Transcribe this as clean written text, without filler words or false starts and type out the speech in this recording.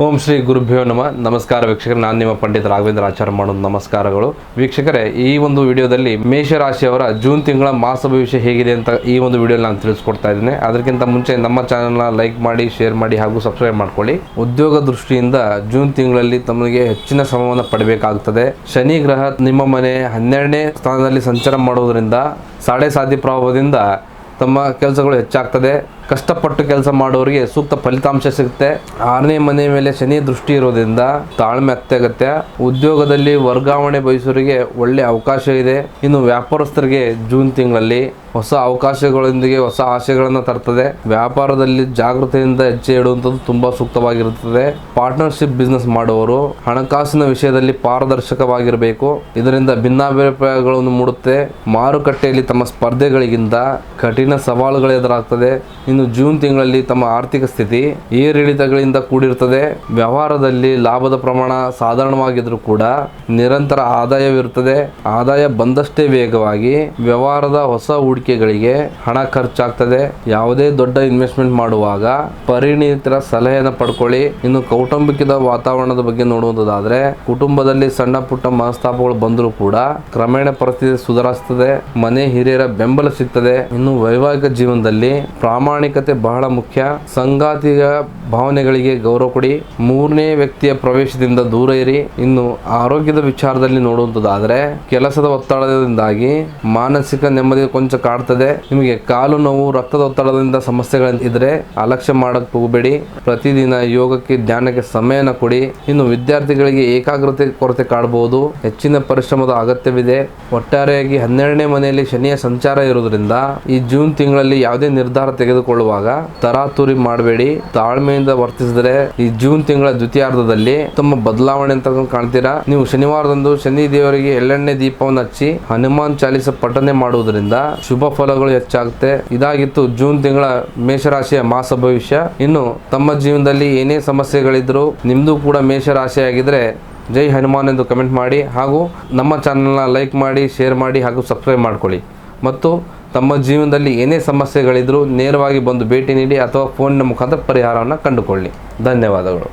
ಓಂ ಶ್ರೀ ಗುರುಭ್ಯೋ ನಮಃ. ನಮಸ್ಕಾರ ವೀಕ್ಷಕರೇ, ನಾನು ನಿಮ್ಮ ಪಂಡಿತ ರಾಘವೇಂದ್ರ ಆಚಾರ್ಯ ಮಾಡೋದು ನಮಸ್ಕಾರಗಳು. ವೀಕ್ಷಕರೇ, ಈ ಒಂದು ವಿಡಿಯೋದಲ್ಲಿ ಮೇಷರಾಶಿಯವರ ಜೂನ್ ತಿಂಗಳ ಮಾಸ ಭವಿಷ್ಯ ಹೇಗಿದೆ ಅಂತ ಈ ಒಂದು ವಿಡಿಯೋಲಿ ನಾನು ತಿಳಿಸ್ಕೊಡ್ತಾ ಇದ್ದೀನಿ. ಅದಕ್ಕಿಂತ ಮುಂಚೆ ನಮ್ಮ ಚಾನಲ್ನ ಲೈಕ್ ಮಾಡಿ, ಶೇರ್ ಮಾಡಿ ಹಾಗೂ ಸಬ್ಸ್ಕ್ರೈಬ್ ಮಾಡ್ಕೊಳ್ಳಿ. ಉದ್ಯೋಗ ದೃಷ್ಟಿಯಿಂದ ಜೂನ್ ತಿಂಗಳಲ್ಲಿ ತಮಗೆ ಹೆಚ್ಚಿನ ಶ್ರಮವನ್ನು ಪಡಬೇಕಾಗುತ್ತದೆ. ಶನಿ ಗ್ರಹ ನಿಮ್ಮ ಮನೆ 12ನೇ ಸ್ಥಾನದಲ್ಲಿ ಸಂಚಾರ ಮಾಡುವುದರಿಂದ ಸಾಡೆ ಸಾತಿ ಪ್ರಭಾವದಿಂದ ತಮ್ಮ ಕೆಲಸಗಳು ಹೆಚ್ಚಾಗ್ತದೆ. ಕಷ್ಟಪಟ್ಟು ಕೆಲಸ ಮಾಡೋರಿಗೆ ಸೂಕ್ತ ಫಲಿತಾಂಶ ಸಿಗುತ್ತೆ. 6ನೇ ಮನೆ ಮೇಲೆ ಶನಿ ದೃಷ್ಟಿ ಇರೋದ್ರಿಂದ ತಾಳ್ಮೆ ಅತ್ಯಗತ್ಯ. ಉದ್ಯೋಗದಲ್ಲಿ ವರ್ಗಾವಣೆ ಬಯಸೋರಿಗೆ ಒಳ್ಳೆ ಅವಕಾಶ ಇದೆ. ಇನ್ನು ವ್ಯಾಪಾರಸ್ಥರಿಗೆ ಜೂನ್ ತಿಂಗಳಲ್ಲಿ ಹೊಸ ಅವಕಾಶಗಳೊಂದಿಗೆ ಹೊಸ ಆಶೆಗಳನ್ನು ತರ್ತದೆ. ವ್ಯಾಪಾರದಲ್ಲಿ ಜಾಗೃತಿಯಿಂದ ಹೆಜ್ಜೆ ಇಡುವಂಥದ್ದು ತುಂಬ ಸೂಕ್ತವಾಗಿರುತ್ತದೆ. ಪಾರ್ಟ್ನರ್ಶಿಪ್ ಬಿಸ್ನೆಸ್ ಮಾಡುವವರು ಹಣಕಾಸಿನ ವಿಷಯದಲ್ಲಿ ಪಾರದರ್ಶಕವಾಗಿರಬೇಕು. ಇದರಿಂದ ಭಿನ್ನಾಭಿಪ್ರಾಯಗಳನ್ನು ಮೂಡುತ್ತೆ. ಮಾರುಕಟ್ಟೆಯಲ್ಲಿ ತಮ್ಮ ಸ್ಪರ್ಧೆಗಳಿಗಿಂತ ಕಠಿಣ ಸವಾಲುಗಳು ಎದುರಾಗ್ತದೆ. ಇನ್ನು ಜೂನ್ ತಿಂಗಳಲ್ಲಿ ತಮ್ಮ ಆರ್ಥಿಕ ಸ್ಥಿತಿ ಏರಿಳಿತಗಳಿಂದ ಕೂಡಿರುತ್ತದೆ. ವ್ಯವಹಾರದಲ್ಲಿ ಲಾಭದ ಪ್ರಮಾಣ ಸಾಧಾರಣವಾಗಿದ್ರೂ ಕೂಡ ನಿರಂತರ ಆದಾಯವಿರುತ್ತದೆ. ಆದಾಯ ಬಂದಷ್ಟೇ ವೇಗವಾಗಿ ವ್ಯವಹಾರದ ಹೊಸ ಹೂಡಿಕೆಗಳಿಗೆ ಹಣ ಖರ್ಚಾಗ್ತದೆ. ಯಾವುದೇ ದೊಡ್ಡ ಇನ್ವೆಸ್ಟ್ಮೆಂಟ್ ಮಾಡುವಾಗ ಪರಿಣಿತರ ಸಲಹೆಯನ್ನು ಪಡ್ಕೊಳ್ಳಿ. ಇನ್ನು ಕೌಟುಂಬಿಕದ ವಾತಾವರಣದ ಬಗ್ಗೆ ನೋಡುವುದಾದ್ರೆ, ಕುಟುಂಬದಲ್ಲಿ ಸಣ್ಣ ಪುಟ್ಟ ಮನಸ್ತಾಪಗಳು ಬಂದರೂ ಕೂಡ ಕ್ರಮೇಣ ಪರಿಸ್ಥಿತಿ ಸುಧಾರಿಸುತ್ತದೆ. ಮನೆ ಹಿರಿಯರ ಬೆಂಬಲ ಸಿಗ್ತದೆ. ಇನ್ನು ವೈವಾಹಿಕ ಜೀವನದಲ್ಲಿ ಪ್ರಾಮಾಣಿಕತೆ ಬಹಳ ಮುಖ್ಯ. ಸಂಗಾತಿಯ ಭಾವನೆಗಳಿಗೆ ಗೌರವ ಕೊಡಿ. 3ನೇ ವ್ಯಕ್ತಿಯ ಪ್ರವೇಶದಿಂದ ದೂರ ಇರಿ. ಇನ್ನು ಆರೋಗ್ಯದ ವಿಚಾರದಲ್ಲಿ ನೋಡುವಂಥದ್ದಾದ್ರೆ, ಕೆಲಸದ ಒತ್ತಡದಿಂದಾಗಿ ಮಾನಸಿಕ ನೆಮ್ಮದಿ ಕೊಂಚ ಕಾಡ್ತದೆ. ನಿಮಗೆ ಕಾಲು ನೋವು, ರಕ್ತದ ಒತ್ತಡದಿಂದ ಸಮಸ್ಯೆಗಳು ಇದ್ರೆ ಅಲಕ್ಷ್ಯ ಮಾಡಕ್ಕೆ ಹೋಗಬೇಡಿ. ಪ್ರತಿದಿನ ಯೋಗಕ್ಕೆ, ಧ್ಯಾನಕ್ಕೆ ಸಮಯನ ಕೊಡಿ. ಇನ್ನು ವಿದ್ಯಾರ್ಥಿಗಳಿಗೆ ಏಕಾಗ್ರತೆ ಕೊರತೆ ಕಾಡಬಹುದು. ಹೆಚ್ಚಿನ ಪರಿಶ್ರಮದ ಅಗತ್ಯವಿದೆ. ಒಟ್ಟಾರೆಯಾಗಿ 12ನೇ ಮನೆಯಲ್ಲಿ ಶನಿಯ ಸಂಚಾರ ಇರುವುದರಿಂದ ಈ ಜೂನ್ ತಿಂಗಳಲ್ಲಿ ಯಾವುದೇ ನಿರ್ಧಾರ ತೆಗೆದುಕೊಳ್ಳುವಾಗ ತರಾತುರಿ ಮಾಡಬೇಡಿ. ತಾಳ್ಮೆಯಿಂದ ವರ್ತಿಸಿದರೆ ಈ ಜೂನ್ ತಿಂಗಳ ದ್ವಿತೀಯಾರ್ಧದಲ್ಲಿ ತಮ್ಮ ಬದಲಾವಣೆ ಅಂತ ಕಾಣ್ತೀರಾ. ನೀವು ಶನಿವಾರದಂದು ಶನಿ ದೇವರಿಗೆ ಎಳ್ಳೆಣ್ಣೆ ದೀಪವನ್ನು ಹಚ್ಚಿ ಹನುಮಾನ್ ಚಾಲಿಸ ಪಠನೆ ಮಾಡುವುದರಿಂದ ಶುಭ ಫಲಗಳು ಹೆಚ್ಚಾಗುತ್ತೆ. ಇದಾಗಿತ್ತು ಜೂನ್ ತಿಂಗಳ ಮೇಷರಾಶಿಯ ಮಾಸ ಭವಿಷ್ಯ. ಇನ್ನು ತಮ್ಮ ಜೀವನದಲ್ಲಿ ಏನೇ ಸಮಸ್ಯೆಗಳಿದ್ರು, ನಿಮ್ದು ಕೂಡ ಮೇಷರಾಶಿಯಾಗಿದ್ರೆ ಜೈ ಹನುಮಾನ್ ಎಂದು ಕಮೆಂಟ್ ಮಾಡಿ ಹಾಗೂ ನಮ್ಮ ಚಾನಲ್ನ ಲೈಕ್ ಮಾಡಿ, ಶೇರ್ ಮಾಡಿ ಹಾಗೂ ಸಬ್ಸ್ಕ್ರೈಬ್ ಮಾಡ್ಕೊಳ್ಳಿ. ಮತ್ತು ತಮ್ಮ ಜೀವನದಲ್ಲಿ ಏನೇ ಸಮಸ್ಯೆಗಳಿದ್ರೂ ನೇರವಾಗಿ ಬಂದು ಭೇಟಿ ನೀಡಿ ಅಥವಾ ಫೋನಿನ ಮುಖಾಂತರ ಪರಿಹಾರವನ್ನು ಕಂಡುಕೊಳ್ಳಿ. ಧನ್ಯವಾದಗಳು.